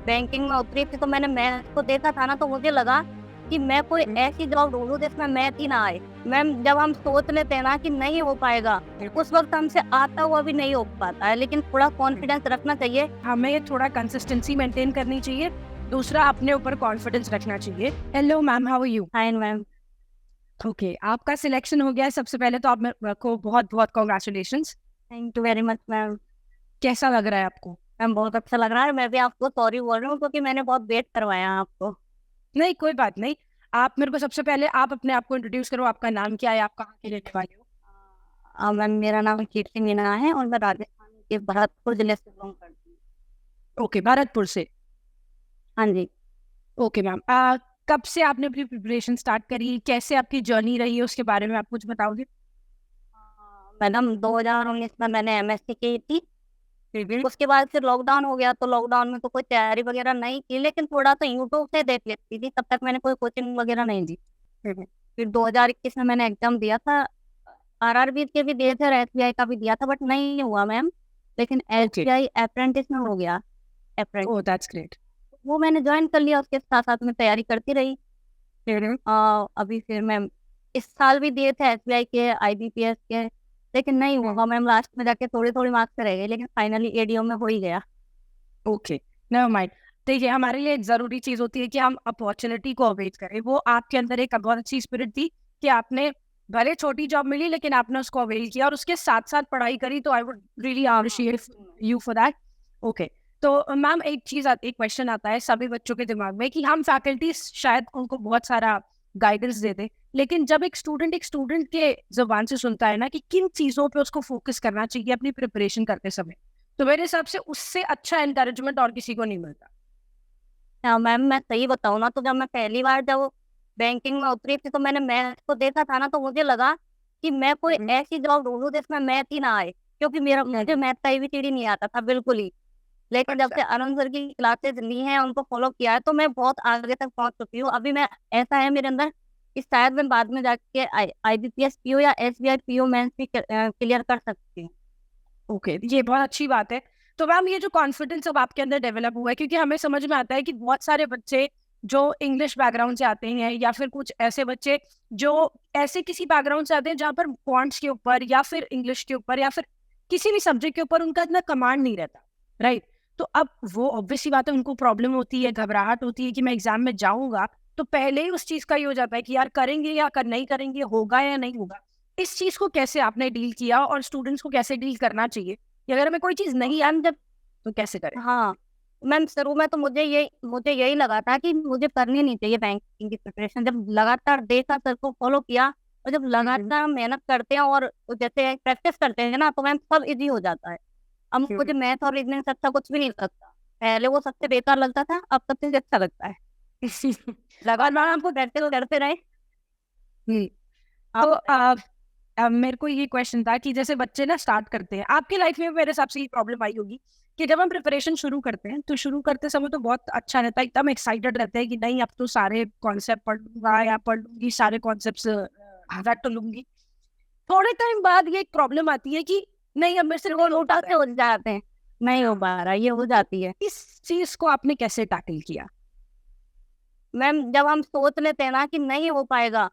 Banking में उतरी थी तो मैंने मैथ को देखा था ना, तो मुझे लगा कि मैं कोई ऐसी जॉब ढूँढूँ जिसमें मैथ ही ना आए। मैम, जब हम सोच लेते हैं ना कि नहीं हो पाएगा, उस वक़्त हमसे आता हुआ भी नहीं हो पाता है, लेकिन थोड़ा कॉन्फिडेंस रखना चाहिए। हमें थोड़ा कंसिस्टेंसी मेंटेन करनी चाहिए, दूसरा अपने ऊपर कॉन्फिडेंस रखना चाहिए। Hello ma'am, how are you? Fine ma'am. Okay, आपका सिलेक्शन हो गया है। सबसे पहले तो आप को बहुत बहुत congratulations. Thank you very much ma'am. कैसा लग रहा है आपको? मैम, बहुत अच्छा लग रहा है। मैं भी आपको सॉरी बोल रही हूँ क्योंकि मैंने बहुत वेट करवाया आपको। नहीं, कोई बात नहीं। आप मेरे को सबसे पहले आप अपने आप को इंट्रोड्यूस करो। आपका नाम क्या है? आप कहाँ के रहने वाले हो? मैम, मेरा नाम कीर्ति मीना है और मैं राजस्थान के भरतपुर जिले से बिलोंग करती हूँ। ओके, भरतपुर से। हाँ जी। ओके मैम, कब से आपने अपनी प्रिपरेशन स्टार्ट करी? कैसे आपकी जर्नी रही है, उसके बारे में आप कुछ बताओगे? मैडम, 2019 में मैंने एमएससी की थी। उसके बाद फिर लॉकडाउन हो गया, तो लॉकडाउन में तो कोई तैयारी वगैरह नहीं की, लेकिन थोड़ा सा यूट्यूब से देख लेती थी। तब तक मैंने कोई कोचिंग वगैरह नहीं दी। फिर 2021 में मैंने एग्जाम दिया था। आरआरबी के भी दिए थे और एसबीआई का भी दिया था, बट नहीं हुआ मैम। लेकिन ओके। एसबीआई अप्रेंटिस में हो गया। Apprentice oh, that's great. वो मैंने ज्वाइन कर लिया, उसके साथ साथ में तैयारी करती रही। अभी फिर मैं इस साल भी दिए थे एसबीआई के, आईबीपीएस के, लेकिन नहीं हुआ मैम। लास्ट में जाके थोड़ी थोड़ी मार्क्स रह गए, लेकिन फाइनली एडीओ में हो ही गया। Okay, never mind. देखिए, हमारे लिए एक जरूरी चीज होती है कि हम अपॉर्चुनिटी को अवेट करें। वो आपके अंदर एक बहुत अच्छी स्पिरिट थी कि आपने भले छोटी जॉब मिली लेकिन आपने उसको अवेल किया और उसके साथ साथ पढ़ाई करी। तो I would really appreciate you for that. Okay, तो मैम एक चीज एक क्वेश्चन आता है सभी बच्चों के दिमाग में कि हम फैकल्टी शायद उनको बहुत सारा गाइडेंस दे दे, लेकिन जब एक स्टूडेंट के जुबान से सुनता है ना कि किन चीजों पे उसको फोकस करना चाहिए अपनी प्रिपरेशन करते समय, तो मेरे हिसाब से उससे अच्छा एनकरेजमेंट और किसी को नहीं मिलता। हाँ मैम, मैं सही बताऊँ ना, तो जब मैं पहली बार जब बैंकिंग में उतरी थी तो मैंने मैथ को देखा था ना, तो मुझे लगा कि मैं कोई ऐसी जॉब ढूंढूं जिसमें मैथ ही ना आए, क्योंकि मुझे मैथ का एबीसीडी नहीं आता था बिल्कुल ही। लेकिन जब से अच्छा। आनंद सर की क्लासेस ली हैं, उनको फॉलो किया है, तो मैं बहुत आगे तक पहुंच चुकी हूँ। अभी मैं, ऐसा है मेरे अंदर कि शायद मैं बाद में जाके आईबीपीएस पीओ या एसबीआई पीओ मेंस भी क्लियर कर सकती हूँ। ओके, ये बहुत अच्छी बात है। तो मैम, ये जो कॉन्फिडेंस अब आपके अंदर डेवलप हुआ है, क्योंकि हमें समझ में आता है कि बहुत सारे बच्चे जो इंग्लिश बैकग्राउंड से आते हैं या फिर कुछ ऐसे बच्चे जो ऐसे किसी बैकग्राउंड से आते हैं जहाँ पर क्वांट्स के ऊपर या फिर इंग्लिश के ऊपर या फिर किसी भी सब्जेक्ट के ऊपर उनका इतना कमांड नहीं रहता, राइट? तो अब वो ऑब्वियसली बात है, उनको प्रॉब्लम होती है, घबराहट होती है कि मैं एग्जाम में जाऊंगा तो पहले ही उस चीज का ये हो जाता है कि यार करेंगे या नहीं करेंगे, होगा या नहीं होगा। इस चीज को कैसे आपने डील किया और स्टूडेंट्स को कैसे डील करना चाहिए कि अगर हमें कोई चीज नहीं आती मैम जब तो कैसे करें? हाँ मैम, शुरू में तो मुझे यही लगा था कि मुझे करनी नहीं चाहिए बैंकिंग की प्रिपरेशन। जब लगातार देखा, सर को फॉलो किया, और जब लगातार मेहनत करते हैं और जैसे प्रैक्टिस करते हैं ना, तो मैम सब इजी हो जाता है। अब मुझे मैथ और रीजनिंग से अच्छा कुछ भी नहीं लगता। पहले वो सबसे बेकार लगता था, अब सबसे अच्छा लगता है। और मैम लगातार आपको आपको प्रैक्टिस करते रहे। तो आप बताइए। अब मेरे को ये क्वेश्चन था कि जैसे बच्चे ना स्टार्ट करते हैं, आपकी लाइफ में मेरे हिसाब से ये प्रॉब्लम आई होगी कि जब हम प्रिपरेशन शुरू करते हैं तो शुरू करते समय तो बहुत अच्छा रहता है, एकदम एक्साइटेड रहते हैं कि नहीं अब तो सारे कॉन्सेप्ट पढ़ लूंगा या पढ़ लूंगी, सारे कॉन्सेप्ट रट लूंगी। थोड़े टाइम बाद ये एक प्रॉब्लम आती है कि नहीं अब मेरे से वो नहीं हो पा उठा रहा के हो जाते हैं, नहीं हो पा रहा, ये हो जाती है। है। इस चीज को आपने कैसे टैकल किया? मैम, जब हम सोच लेते हैं ना कि नहीं हो पाएगा,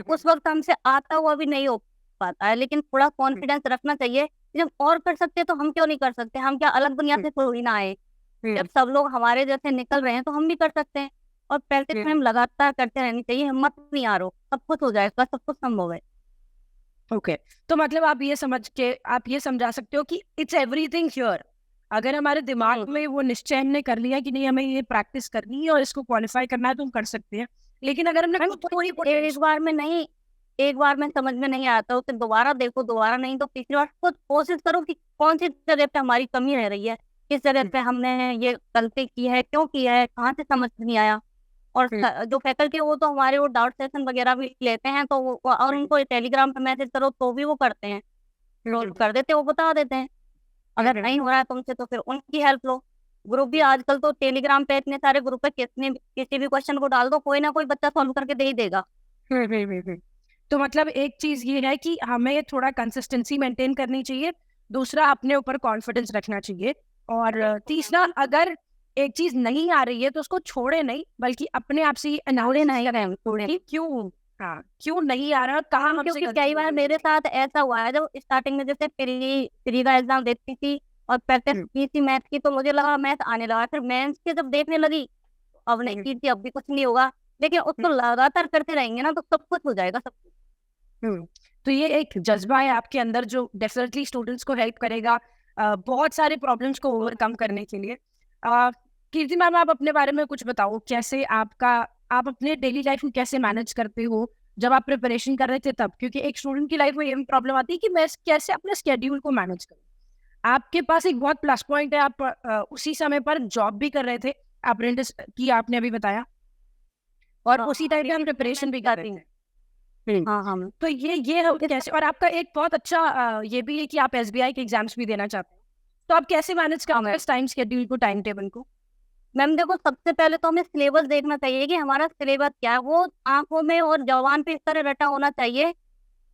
उस वक्त हमसे आता हुआ भी नहीं हो पाता है, लेकिन थोड़ा कॉन्फिडेंस रखना चाहिए। जब और कर सकते हैं तो हम क्यों नहीं कर सकते? हम क्या अलग दुनिया से थोड़ी ना आए? जब सब लोग हमारे जैसे निकल रहे हैं तो हम भी कर सकते हैं। और प्रैक्टिस में हम लगातार करते रहनी चाहिए, हिम्मत नहीं हारो, सब कुछ हो जाएगा, सब कुछ संभव है। ओके, तो मतलब आप ये समझा सकते हो कि इट्स एवरीथिंग हियर। अगर हमारे दिमाग में वो निश्चय हमने कर लिया कि नहीं हमें ये प्रैक्टिस करनी है और इसको क्वालिफाई करना है तो हम कर सकते हैं। लेकिन अगर हमने मैम, खुद को ही एक बार में नहीं, एक बार में समझ में नहीं आता, उसे दोबारा देखो, दोबारा नहीं तो तीसरी बार खुद कोशिश करो कि कौन सी जगह पे हमारी कमी रह रही है, किस जगह पे हमने ये गलती की है, क्यों की है, कहाँ से समझ नहीं आया। और जो फैकल्टी है वो तो हमारे वो डाउट सेशन वगैरह भी लेते हैं, तो और उनको टेलीग्राम पे मैसेज करो तो भी वो करते हैं, रोल कर देते हैं, वो बता देते हैं। अगर नहीं हो रहा है तुमसे तो फिर उनकी हेल्प लो। ग्रुप भी आजकल तो टेलीग्राम पे इतने सारे ग्रुप है, किसी भी क्वेश्चन को डाल दो, कोई ना कोई बच्चा सॉल्व करके दे ही देगा। तो मतलब एक चीज ये है कि हमें थोड़ा कंसिस्टेंसी मेंटेन करनी चाहिए, दूसरा अपने ऊपर कॉन्फिडेंस रखना चाहिए, और तीसरा अगर एक चीज नहीं आ रही है तो उसको छोड़े नहीं, बल्कि अपने आप से ही थोड़े एनालिसिस नहीं करें करें थोड़े कि क्यों, हाँ क्यों नहीं आ रहा और कहाँ हमसे क्योंकि गलती कई हो बार रही मेरे है। साथ ऐसा हुआ है, जब स्टार्टिंग में जैसे प्री प्री का एग्जाम देती थी और प्रैक्टिस हम्म, की थी मैथ की, तो मुझे लगा मैथ आने लगा। फिर मेंस के जब देखने लगी, अब नहीं हम्म, की थी, अब भी कुछ नहीं होगा, लेकिन उसको हम्म, लगातार करते रहेंगे ना तो सब कुछ हो जाएगा, सब कुछ। हम्म। तो ये एक जज्बा है आपके अंदर जो डेफिनेटली स्टूडेंट्स को हेल्प करेगा बहुत सारे प्रॉब्लम्स को ओवरकम करने के लिए। कीर्ति मैम, आप अपने बारे में कुछ बताओ, कैसे आप अपने डेली लाइफ को कैसे मैनेज करते हो जब आप प्रिपरेशन कर रहे थे तब, क्योंकि एक स्टूडेंट की लाइफ में ये प्रॉब्लम आती है कि मैं कैसे अपने स्केड्यूल को मैनेज करूँ। आपके पास एक बहुत प्लस पॉइंट है, आप उसी समय पर जॉब भी कर रहे थे, अप्रेंटिस की आपने अभी बताया, और हाँ उसी टाइम पे हम लेकिन प्रिपरेशन मैं भी कर रहे चाहती हूँ। थे। हाँ हाँ मैम। तो ये हम इस कैसे, और आपका एक बहुत अच्छा ये भी है कि आप एसबीआई के एग्जाम्स भी देना चाहते हैं, तो आप कैसे मैनेज हाँ करते हैं मैम। इस टाइम शेड्यूल को, टाइम टेबल को? मैम देखो, सबसे पहले तो हमें सिलेबस देखना चाहिए कि हमारा सिलेबस क्या है, वो आंखों में और जवान पे इस तरह रटा होना चाहिए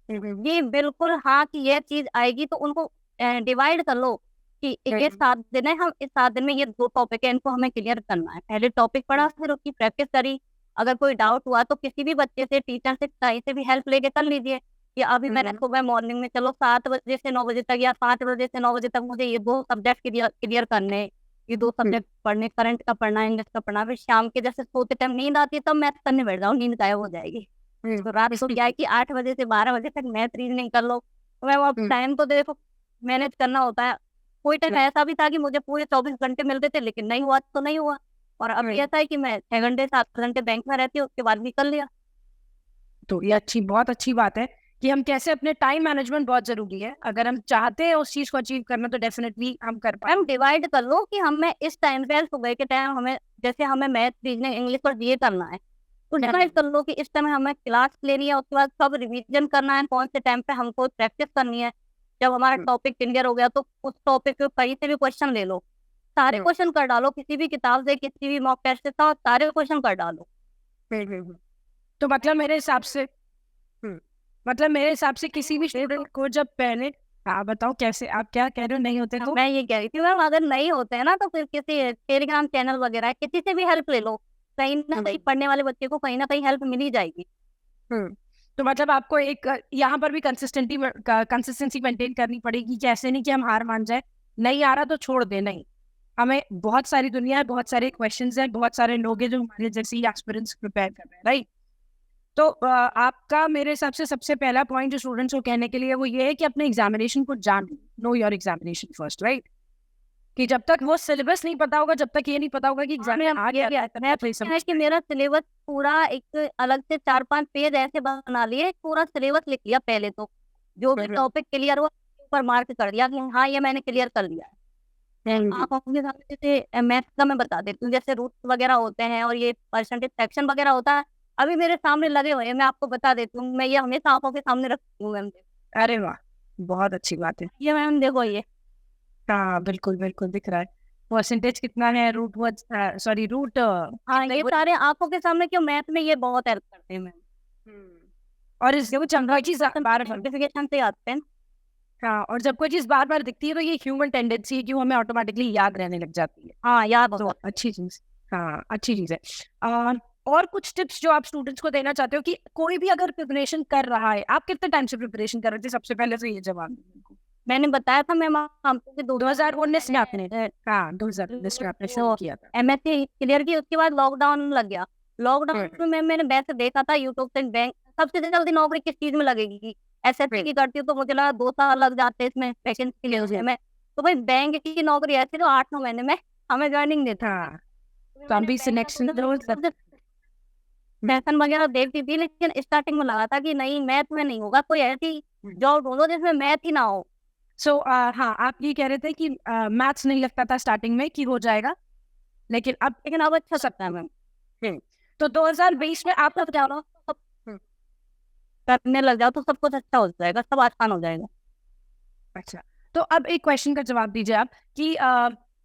ये बिल्कुल, हाँ कि ये चीज आएगी तो उनको डिवाइड कर लो कि ये 7 दिन है, हम इस 7 दिन में ये 2 टॉपिक है, इनको हमें क्लियर करना है। पहले टॉपिक पढ़ा, फिर उसकी प्रैक्टिस करी। अगर कोई डाउट हुआ तो किसी भी बच्चे से, टीचर से, कहीं से भी हेल्प लेके कर लीजिए कि अभी मैंने सुबह मॉर्निंग में चलो 7 बजे से 9 बजे तक या 5 बजे से 9 बजे तक मुझे ये 2 सब्जेक्ट क्लियर क्लियर करने हैं, ये 2 सब्जेक्ट पढ़ने, करंट का पढ़ना है, इंग्लिश का पढ़ना है। फिर शाम के जैसे सोते टाइम नींद आती है तब मैथ करने बैठ जाओ, नींद गायब हो जाएगी। तो रात को क्या है कि 8 बजे से 12 बजे तक मैथ रीजनिंग कर लो। तो मैं अब टाइम तो देखो मैनेज करना होता है। कोई टाइम ऐसा भी था कि मुझे पूरे 24 घंटे मिलते थे, लेकिन नहीं हुआ तो नहीं हुआ। और अब ऐसा है कि मैं 6 घंटे 7 घंटे बैंक में रहती हूँ, उसके बाद भी कर लिया। तो ये बहुत अच्छी बात है कि हम कैसे अपने टाइम मैनेजमेंट बहुत जरूरी है, अगर हम चाहते हैं उस चीज को अचीव करना तो डेफिनेटली हम कर मैम पाएंगे। डिवाइड कर लो कि हमें इस टाइम पे सुबह के टाइम हमें, जैसे हमें मैथ रीजनिंग इंग्लिश और ये करना है, तो डिवाइड कर लो कि इस टाइम हमें क्लास लेनी है, उसके बाद कब रिवीजन करना है, कौन से टाइम पे हमको प्रैक्टिस करनी है। जब हमारा टॉपिक क्लियर हो गया तो उस टॉपिक पे कहीं से भी क्वेश्चन ले लो, सारे क्वेश्चन कर डालो, किसी भी किताब से, किसी भी मॉक टेस्ट से, सारे क्वेश्चन कर डालो। तो मतलब मेरे हिसाब से, मेरे हिसाब से किसी भी स्टूडेंट को जब पहले, हाँ बताओ कैसे, आप क्या कह रहे हो, नहीं होते तो? मैं ये कह रही थी मैम, अगर नहीं होते हैं ना तो फिर किसी टेलीग्राम चैनल वगैरह किसी से भी हेल्प ले लो, कहीं ना कहीं पढ़ने वाले बच्चे को कहीं ना कहीं हेल्प मिल ही जाएगी। तो मतलब आपको एक यहाँ पर भी कंसिस्टेंसी मेंटेन करनी पड़ेगी कि ऐसे नहीं कि हम हार मान जाए, नहीं आ रहा तो छोड़ दे, नहीं, हमें बहुत सारी दुनिया है, बहुत सारे क्वेश्चंस हैं, बहुत सारे लोग हैं जो हमारे जैसे ही एस्पिरेंट्स प्रिपेयर कर रहे हैं, राइट? तो आपका मेरे हिसाब से सबसे पहला पॉइंट जो स्टूडेंट्स को कहने के लिए वो ये है कि अपने एग्जामिनेशन को जान know your examination first, right? कि जब तक वो सिलेबस नहीं पता होगा, जब तक ये नहीं पता होगा कि एग्जाम में आ क्या रहा है, तब तक नहीं है समझ कि मेरा सिलेबस पूरा एक अलग से 4-5 पेज ऐसे बना लिए, पूरा सिलेबस लिख लिया पहले तो, जो भी टॉपिक क्लियर हुआ ऊपर मार्क कर दिया कि हाँ ये मैंने क्लियर कर लिया है। आंखों के सामने जैसे मैथ का मैं बता देती हूँ, जैसे रूट वगैरह होते हैं और ये परसेंटेज सेक्शन वगैरह होता है, अभी मेरे सामने लगे हुए हैं, मैं आपको बता देती हूँ, मैं ये हमेशा आंखों के सामने रखती हूँ मैम। अरे वाह, बहुत अच्छी बात है। ये मैम देखो ये, हाँ बिल्कुल बिल्कुल दिख रहा है, परसेंटेज कितना है, रूट सॉरी रूट हाँ ये सारे आंखों के सामने, क्यों मैथ में ये बहुत हेल्प करते हैं मैम। और इस जब कोई चीज बार सर्टिफिकेशन से आते हैं। हाँ, और जब कोई चीज बार बार दिखती है तो ये ह्यूमन टेंडेंसी है कि वो हमें ऑटोमेटिकली याद रहने लग जाती है। हाँ याद तो होता है। अच्छी चीज, हाँ अच्छी चीज है। और कुछ टिप्स जो आप स्टूडेंट्स को देना चाहते हो कि कोई भी अगर प्रिपरेशन कर रहा है, आप कितने टाइम से प्रिपरेशन कर रहे थे, सबसे पहले तो ये जवाब दीजिए। मैंने बताया था मैम आपको कि 2019 में आपने, हाँ 2019 में आपने शुरू किया था। एमएससी क्लियर की, उसके बाद लॉकडाउन लग गया। लॉकडाउन में मैंने वैसे देखा था यूट्यूब से, बैंक सबसे जल्दी नौकरी किस चीज में लगेगी, एसएससी की करती हूँ तो मुझे लगा 2 साल लग जाते हैं इसमें वैकेंसी क्लियर होने में, तो भाई बैंक की नौकरी ऐसी तो 8-9 महीने में हमें ज्वाइनिंग देता। हाँ, तो अभी सिलेक्शन सेशन वगैरह देखती थी, लेकिन स्टार्टिंग में लगा था कि नहीं मैथ में नहीं होगा, कोई ऐसी जॉब ढूंढो जिसमें मैथ ही ना हो। हाँ, आप ये कह रहे थे कि मैथ्स नहीं लगता था स्टार्टिंग में कि हो जाएगा, लेकिन अब अच्छा सकता है मैम। तो 2020 में आप सब जाओ सब करने लग जाओ तो सब कुछ अच्छा हो जाएगा, सब आसान हो जाएगा। अच्छा, तो अब एक क्वेश्चन का जवाब दीजिए आप कि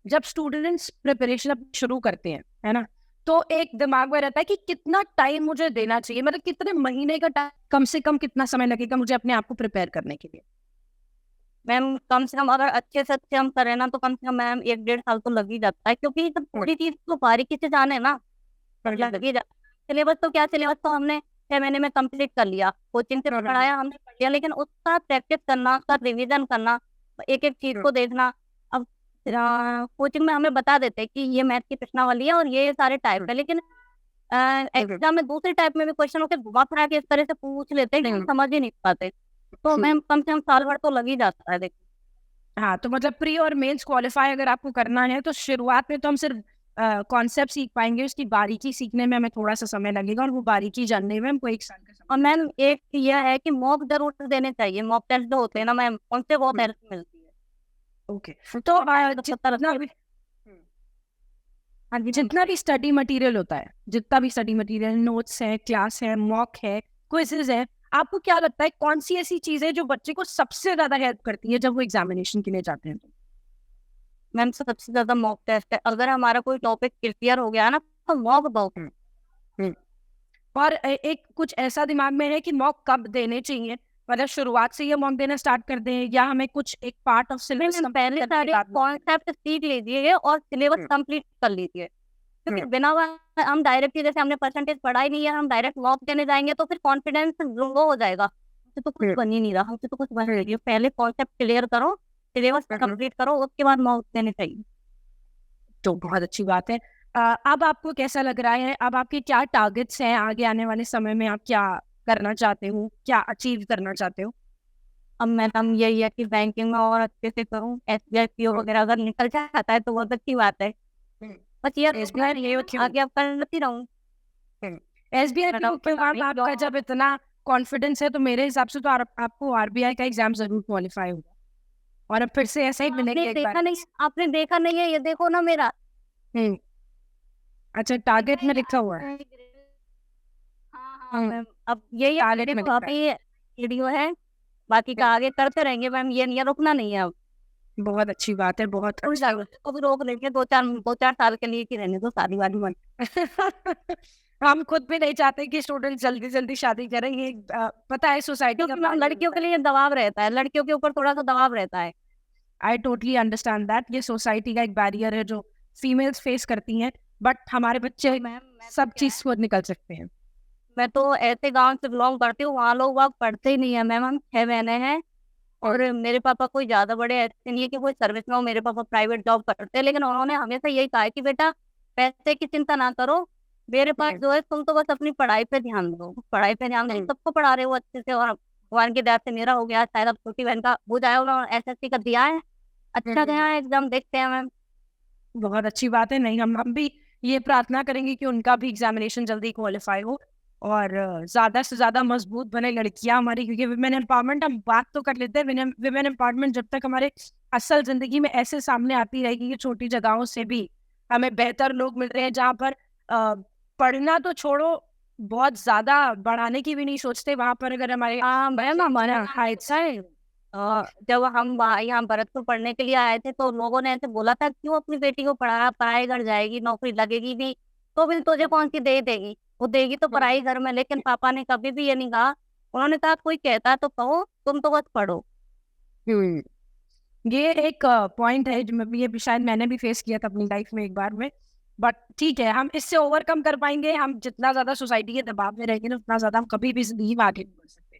जब स्टूडेंट्स प्रिपरेशन अपनी शुरू करते हैं, है ना, तो एक दिमाग में रहता है कि कितना टाइम मुझे देना चाहिए, मतलब कितने महीने का टाइम, कम से कम कितना समय लगेगा मुझे अपने आप को प्रिपेयर करने के लिए? मैम कम से कम अगर अच्छे से अच्छे हम करें ना तो कम से कम मैम 1 1.5 साल तो लग ही जाता है, क्योंकि जब पूरी चीज को बारीकी से जाने ना तो लग ही जाता है। सिलेबस तो क्या, सिलेबस तो हमने 6 महीने में कंप्लीट कर लिया, कोचिंग से पढ़ाया हमने पढ़ लिया, लेकिन उसका प्रैक्टिस करना, उसका रिवीजन करना, एक एक चीज को देखना। अब कोचिंग में हमें बता देते हैं कि ये मैथ की प्रश्नावली है और ये सारे टाइप है, लेकिन एग्जाम में दूसरे टाइप में भी क्वेश्चन होकर घुमा फिरा के इस तरह से पूछ लेते हैं कि हम समझ ही नहीं पाते। तो मैम कम से कम साल भर तो लग ही जाता है देखो। हाँ, तो मतलब प्री और मेंस क्वालिफाई अगर आपको करना है तो शुरुआत में तो हम सिर्फ कॉन्सेप्ट सीख पाएंगे, उसकी बारीकी सीखने में हमें थोड़ा सा समय लगेगा और वो बारीकी जानने में हमको 1 साल का और समय मैम एक यह है कि मॉक जरूर देने चाहिए, मॉक टेस्ट जो होते हैं ना मैम, उनसे बहुत हेल्प मिलती है। ओके। तो जितना भी हाँ जी जितना भी स्टडी मटेरियल होता है, जितना भी स्टडी मटेरियल, नोट्स है, क्लास है, मॉक है, क्विज़ेस है, आपको क्या लगता है कौन सी ऐसी चीज है जो बच्चे को सबसे ज्यादा हेल्प करती है जब वो एग्जामिनेशन के लिए जाते हैं? मैम सबसे ज्यादा मॉक टेस्ट है। अगर हमारा कोई टॉपिक क्लियर हो गया ना तो मॉक दो। और एक कुछ ऐसा दिमाग में है कि मॉक कब देने चाहिए, मतलब शुरुआत से ये मॉक देना स्टार्ट कर दें या हमें कुछ एक पार्ट ऑफ सिलेबस पहले सारे कॉन्सेप्ट सीख लीजिए और सिलेबस कंप्लीट कर लीजिए, क्योंकि बिना हम डायरेक्ट जैसे हमने परसेंटेज पढ़ा ही नहीं है, हम डायरेक्ट मॉक देने जाएंगे तो फिर कॉन्फिडेंस लो हो जाएगा, हमसे तो कुछ बन ही नहीं रहा, हमसे तो कुछ बन नहीं रही। पहले कॉन्सेप्ट क्लियर करो, सिलेबस कंप्लीट करो, उसके बाद मॉक देने चाहिए। तो बहुत अच्छी बात है। अब आपको कैसा लग रहा है, अब आपके क्या टारगेट्स हैं आगे आने वाले समय में, आप क्या करना चाहते हो, क्या अचीव करना चाहते हो? अब मैडम यही है कि बैंकिंग में और अच्छे से करूँ, SBI PO वगैरह अगर निकल जाता है तो बहुत अच्छी बात है। बस ये आगे अब करती रहूँ। SBI मैडम के बाद आपका जब इतना कॉन्फिडेंस है तो मेरे हिसाब से तो आपको RBI का एग्जाम जरूर क्वालिफाई होगा और अब फिर से ऐसा ही मिलेगा एक देखा बार। नहीं, आपने देखा नहीं है, ये देखो ना मेरा। अच्छा, टारगेट में लिखा हुआ है। हाँ मैम, अब यही देखो आप, ये वीडियो है, बाकी का आगे करते रहेंगे मैम, ये रुकना नहीं है अब। बहुत अच्छी बात है, बहुत को भी रोक लेंगे, 2 4 साल के लिए की रहने दो शादी वादी मन। हम खुद भी नहीं चाहते कि स्टूडेंट जल्दी जल्दी शादी करें, ये पता है सोसाइटी का क्योंकि लड़कियों के लिए दबाव रहता है, लड़कियों के ऊपर थोड़ा सा दबाव रहता है। आई टोटली अंडरस्टैंड दैट, ये सोसाइटी का एक बैरियर है जो फीमेल्स फेस करती हैं, बट हमारे बच्चे सब चीज को निकल सकते हैं। मैं तो ऐसे गांव से बिलोंग करती हूँ, वहाँ लोग वहाँ पढ़ते ही नहीं है मैम, हम 6 बहनें हैं और मेरे पापा कोई ज्यादा बड़े ऐसे नहीं है कि कोई सर्विस में हो, मेरे पापा प्राइवेट जॉब करते हैं, लेकिन उन्होंने हमेशा यही कहा है कि बेटा पैसे की चिंता ना करो, मेरे पास जो है तुम तो बस अपनी पढ़ाई पे ध्यान दो, पढ़ाई पे ध्यान दो, सबको पढ़ा रहे हो अच्छे से। और भगवान की दया से मेरा हो गया, शायद अब छोटी बहन का हो जाएगा, SSC का दिया है, अच्छा गया है एग्जाम, देखते हैं मैम। बहुत अच्छी बात है। नहीं, हम भी ये प्रार्थना करेंगे कि उनका भी एग्जामिनेशन जल्दी क्वालिफाई हो और ज्यादा से ज्यादा मजबूत बने लड़कियां हमारी, क्योंकि विमेन एम्पावरमेंट हम बात तो कर लेते हैं, विमेन एम्पावरमेंट जब तक हमारे असल जिंदगी में ऐसे सामने आती रहेगी कि छोटी जगहों से भी हमें बेहतर लोग मिल रहे हैं जहाँ पर पढ़ना तो छोड़ो, बहुत ज्यादा बढ़ाने की भी नहीं सोचते, वहां पर अगर हमारे मैम हमारे हाइट है, जब हम यहाँ भरतपुर पढ़ने के लिए आए थे तो लोगों ने ऐसे बोला था, क्यों अपनी बेटी को पढ़ा, पढ़ाई घर जाएगी, नौकरी लगेगी भी तो भी तुझे कौन सी दे देगी, वो देगी तो पढ़ाई घर में। लेकिन पापा ने कभी भी ये नहीं कहा, उन्होंने कहा कोई कहता है तो कहो, तुम तो बस पढ़ो। ये एक पॉइंट है जो ये शायद मैंने भी फेस किया था अपनी लाइफ में एक बार में, बट ठीक है, हम इससे ओवरकम कर पाएंगे। हम जितना ज्यादा सोसाइटी के दबाव में रहेंगे ना उतना ज्यादा हम कभी भी जिंदगी में आगे नहीं बढ़ सकते।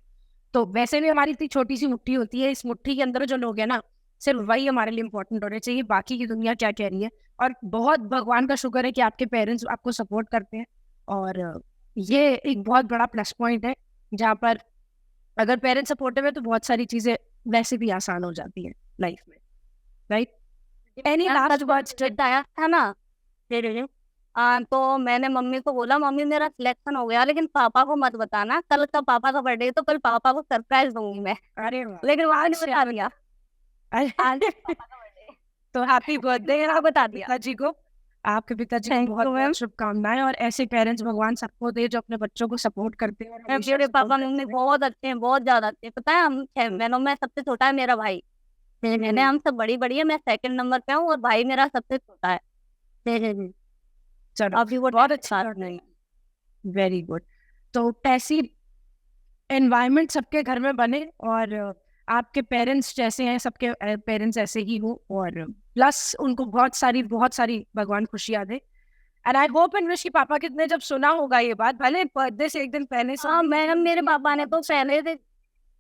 तो वैसे भी हमारी इतनी छोटी सी मुट्ठी होती है, इस मुट्ठी के अंदर जो लोग हैं ना, सिर्फ वही हमारे लिए इंपॉर्टेंट होने चाहिए, बाकी की दुनिया क्या कह रही है। और बहुत भगवान का शुक्र है कि आपके पेरेंट्स आपको सपोर्ट करते हैं और ये एक बहुत बड़ा प्लस पॉइंट है, जहाँ पर अगर पेरेंट्स सपोर्टिव है तो बहुत सारी चीजें वैसे भी आसान हो जाती है लाइफ में, राइट? Any last words? आया था ना, तो मैंने मम्मी को बोला, मम्मी मेरा सिलेक्शन हो गया लेकिन पापा को मत बताना, कल का पापा का बर्थडे तो कल पापा को सरप्राइज दूंगी मैं। अरे लेकिन वहां ने बता दिया आज पापा का बर्थडे। तो हैप्पी बर्थडे हाँ बता दिया। पिताजी को, आपके पिताजी को थैंक बहुत यू मैम। बहुत शुभकामनाएं, और ऐसे पेरेंट्स भगवान सबको दे जो अपने बच्चों को सपोर्ट करते हैं और हमेशा मेरे support पापा करते मम्मी हैं। बहुत अच्छे हैं, बहुत ज्यादा अच्छे हैं। पता है हम 6 बहनों में सबसे छोटा है मेरा भाई, मैंने हम सब बड़ी बड़ी है, मैं सेकंड नंबर पे हूँ और भाई मेरा सबसे छोटा है। चलो, अभी वो बहुत अच्छी बात नहीं, वेरी गुड। तो ऐसी एनवायरनमेंट सबके घर में बने और आपके पेरेंट्स जैसे हैं, सबके पेरेंट्स ऐसे ही हो, और प्लस उनको बहुत सारी भगवान खुशियां दे। And I hope and wish कि पापा कितने जब सुना होगा ये बात, भले बर्थडे से एक दिन पहले से। हाँ मैडम, मेरे पापा ने तो पहले से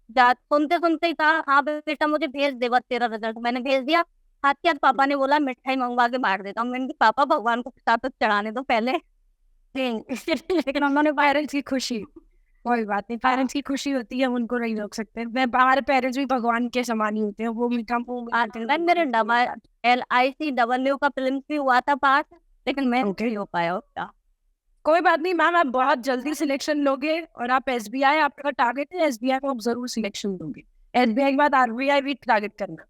सुनते सुनते ही कहा हाँ बेटा मुझे भेज दे बस तेरा रिजल्ट। मैंने भेज दिया। हाथ के हाथ पापा ने बोला मिठाई मंगवा के बांट देता हूँ। मैंने कहा पापा भगवान को प्रसाद चढ़ाने दो पहले। लेकिन उन्होंने पेरेंट्स की खुशी, कोई बात नहीं, पेरेंट्स की खुशी होती है, हम उनको नहीं रोक सकते। हमारे पेरेंट्स भी भगवान के समान ही होते हैं, वो मीठा मेरे LICW का प्रीलिम्स भी हुआ था पास, लेकिन मैं नहीं हो पाया उसका। कोई बात नहीं मैम, आप बहुत जल्दी सिलेक्शन लोगे, और आप SBI आपका टारगेट है, SBI को आप जरूर सिलेक्शन दोगे। SBI के बाद RBI भी टारगेट करना।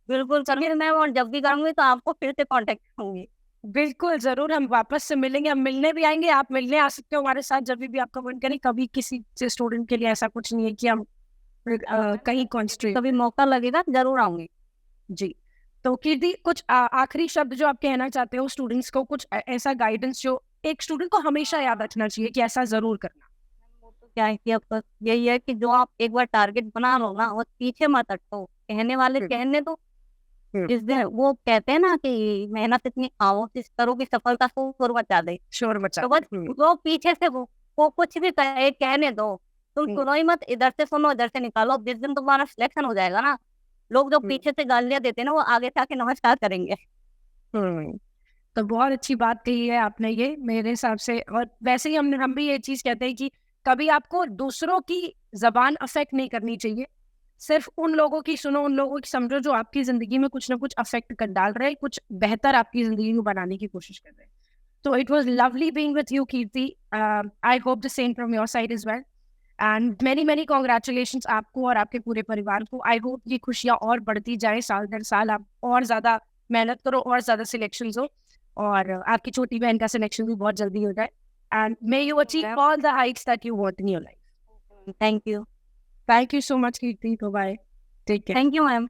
बिल्कुल करूंगी मैं, और जब भी करूंगी तो आपको फिर से कांटेक्ट करूंगी। बिल्कुल जरूर, हम वापस से मिलेंगे, हम मिलने भी आएंगे, आप मिलने आ सकते हो हमारे साथ जब भी आपका मन करे। कभी किसी स्टूडेंट के लिए ऐसा कुछ नहीं है कि हम कहीं कॉन्स्ट्रेट, कभी मौका लगेगा जरूर आऊंगी। जी। तो कीर्ति, कुछ आखिरी शब्द जो आप कहना चाहते हो स्टूडेंट्स को, कुछ ऐसा गाइडेंस जो एक स्टूडेंट को हमेशा याद रखना चाहिए कि ऐसा जरूर करना। वो तो क्या है कि अब बस यही है कि जो आप एक बार टारगेट बना लो ना, और पीछे मत हटो। कहने वाले कहने तो, जिस दिन वो कहते हैं ना कि मेहनत इतनी खामोश करो कि सफलता शोर मचा दे, शोर मचा, तो बस वो पीछे से वो कुछ भी कहे कहने दो, तुम सुनो ही मत। इधर से सुनो इधर से निकालो। जिस दिन तुम्हारा सिलेक्शन हो जाएगा ना, लोग जो पीछे से गालियां देते हैं ना, वो आगे से आके नमस्कार करेंगे। तो बहुत अच्छी बात कही है आपने ये, मेरे हिसाब से। और वैसे ही हम भी ये चीज कहते हैं कि कभी आपको दूसरों की जबान अफेक्ट नहीं करनी चाहिए, सिर्फ उन लोगों की सुनो, उन लोगों की समझो जो आपकी जिंदगी में कुछ ना कुछ अफेक्ट कर डाल रहे हैं, कुछ बेहतर आपकी जिंदगी में बनाने की कोशिश कर रहे हैं। तो it was lovely being with you Kirti, I hope the same from your side is well, and many congratulations आपको और आपके पूरे परिवार को। आई होप ये खुशियां और बढ़ती जाए, साल दर साल आप और ज्यादा मेहनत करो, और ज्यादा सिलेक्शन हो, और आपकी छोटी बहन का सिलेक्शन भी बहुत जल्दी हो जाए, and may you achieve all the heights that you want in your life. Thank you. Thank you so much Kirti, bye, take care. Thank you ma'am.